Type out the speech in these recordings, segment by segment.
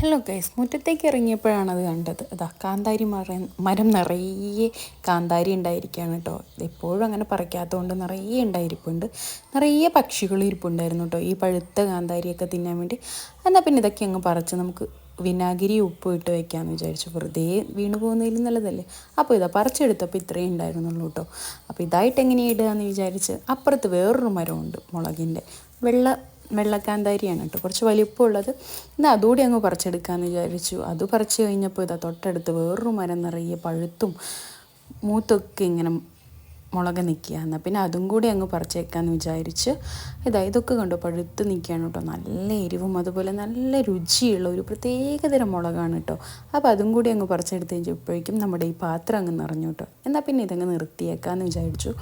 Hello guys, മുറ്റത്തേക്ക് ഇറങ്ങിയപ്പോഴാണ് അത് കണ്ടത്. അതാ കാന്താരി മരം നിറയെ കാന്താരി ഉണ്ടായിരിക്കുകയാണ് കേട്ടോ. എപ്പോഴും അങ്ങനെ പറിക്കാത്തതുകൊണ്ട് നിറയെ ഉണ്ടായിരിപ്പുണ്ട്. നിറയെ പക്ഷികൾ ഇരിപ്പുണ്ടായിരുന്നു കേട്ടോ ഈ പഴുത്ത കാന്താരിയൊക്കെ തിന്നാൻ വേണ്ടി. എന്നാൽ പിന്നെ ഇതൊക്കെ അങ്ങ് പറിച്ച് നമുക്ക് വിനാഗിരി ഉപ്പ് ഇട്ട് വയ്ക്കാമെന്ന് വിചാരിച്ചു. വെറുതെ വീണ് പോകുന്നതിലും നല്ലതല്ലേ. അപ്പോൾ ഇതാ പറിച്ചെടുത്തപ്പോൾ ഇത്രയും ഉണ്ടായിരുന്നുള്ളൂ കേട്ടോ. അപ്പോൾ ഇതായിട്ട് എങ്ങനെയാണ് ഇടുക എന്ന് വിചാരിച്ച് അപ്പുറത്ത് വേറൊരു മരമുണ്ട് മുളകിൻ്റെ. വെള്ളക്കാന്താരിയാണ് കേട്ടോ, കുറച്ച് വലിപ്പമുള്ളത്. എന്നാൽ അതുകൂടി അങ്ങ് പറിച്ചെടുക്കാമെന്ന് വിചാരിച്ചു. അത് പറിച്ച് കഴിഞ്ഞപ്പോൾ ഇതാ തൊട്ടടുത്ത് വേറൊരു മരം നിറയെ പഴുത്തും മൂത്തൊക്കെ ഇങ്ങനെ മുളക് നിൽക്കുക. എന്നാൽ പിന്നെ അതും കൂടി അങ്ങ് പറിച്ചേക്കാമെന്ന് വിചാരിച്ച് ഇതൊക്കെ കണ്ടോ പഴുത്ത് നിൽക്കുകയാണ് കേട്ടോ. നല്ല എരിവും അതുപോലെ നല്ല രുചിയുള്ള ഒരു പ്രത്യേകതരം മുളകാണ് കേട്ടോ. അപ്പോൾ അതും കൂടി അങ്ങ് പറിച്ചെടുത്ത് കഴിഞ്ഞപ്പോഴേക്കും നമ്മുടെ ഈ പാത്രം അങ്ങ് നിറഞ്ഞു കേട്ടോ. എന്നാൽ പിന്നെ ഇതങ്ങ് നിർത്തിയേക്കാമെന്ന് വിചാരിച്ചു.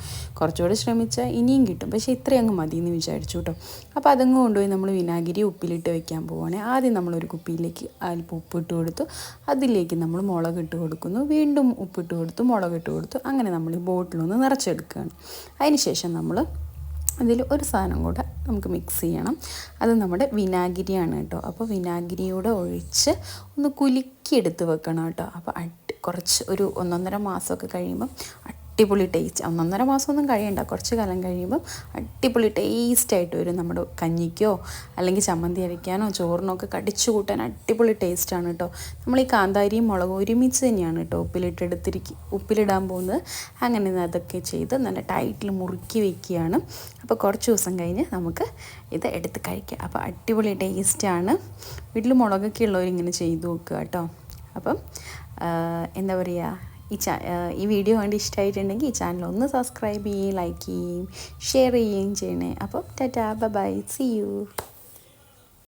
കുറച്ചുകൂടി ശ്രമിച്ചാൽ ഇനിയും കിട്ടും, പക്ഷേ ഇത്രയും അങ്ങ് മതിയെന്ന് വിചാരിച്ചു കേട്ടോ. അപ്പോൾ അതങ്ങ് കൊണ്ടുപോയി നമ്മൾ വിനാഗിരി ഉപ്പിലിട്ട് വെക്കാൻ പോവുകയാണെങ്കിൽ ആദ്യം നമ്മളൊരു കുപ്പിയിലേക്ക് അല്പം ഉപ്പിട്ട് കൊടുത്തു. അതിലേക്ക് നമ്മൾ മുളക് ഇട്ട് കൊടുക്കുന്നു. വീണ്ടും ഉപ്പിട്ട് കൊടുത്തു, മുളക് ഇട്ട് കൊടുത്തു. അങ്ങനെ നമ്മൾ ഈ ബോട്ടിലൊന്ന് നിറച്ചെടുക്കുകയാണ്. അതിനുശേഷം നമ്മൾ അതിൽ ഒരു സാധനം കൂടെ നമുക്ക് മിക്സ് ചെയ്യണം. അത് നമ്മുടെ വിനാഗിരിയാണ് കേട്ടോ. അപ്പോൾ വിനാഗിരിയൂടെ ഒഴിച്ച് ഒന്ന് കുലുക്കിയെടുത്ത് വെക്കണം കേട്ടോ. അപ്പോൾ കുറച്ച് ഒരു 1.5 മാസമൊക്കെ കഴിയുമ്പം അടിപൊളി ടേസ്റ്റ്. 1.5 മാസമൊന്നും കഴിയണ്ട, കുറച്ച് കാലം കഴിയുമ്പം അടിപൊളി ടേസ്റ്റായിട്ട് വരും. നമ്മുടെ കഞ്ഞിക്കോ അല്ലെങ്കിൽ ചമ്മന്തി അരയ്ക്കാനോ ചോറിനോ ഒക്കെ കടിച്ചു കൂട്ടാൻ അടിപൊളി ടേസ്റ്റാണ് കേട്ടോ. നമ്മൾ ഈ കാന്താരിയും മുളകും ഒരുമിച്ച് തന്നെയാണ് കേട്ടോ ഉപ്പിലിടാൻ പോകുന്നത്. അങ്ങനെ അതൊക്കെ ചെയ്ത് നല്ല ടൈറ്റിൽ മുറുക്കി വയ്ക്കുകയാണ്. അപ്പോൾ കുറച്ച് ദിവസം കഴിഞ്ഞ് നമുക്ക് ഇത് എടുത്ത് കഴിക്കാം. അപ്പോൾ അടിപൊളി ടേസ്റ്റാണ്. വീട്ടിൽ മുളകൊക്കെ ഉള്ളവരിങ്ങനെ ചെയ്ത് നോക്കുക കേട്ടോ. അപ്പം എന്താ പറയുക, ഈ വീഡിയോ കണ്ട് ഇഷ്ടമായിട്ടുണ്ടെങ്കിൽ ഈ ചാനൽ ഒന്ന് സബ്സ്ക്രൈബ് ചെയ്യുകയും ലൈക്ക് ചെയ്യുകയും ഷെയർ ചെയ്യുകയും ചെയ്യണേ. അപ്പോൾ ടാറ്റാ, ബൈ, സീ യു.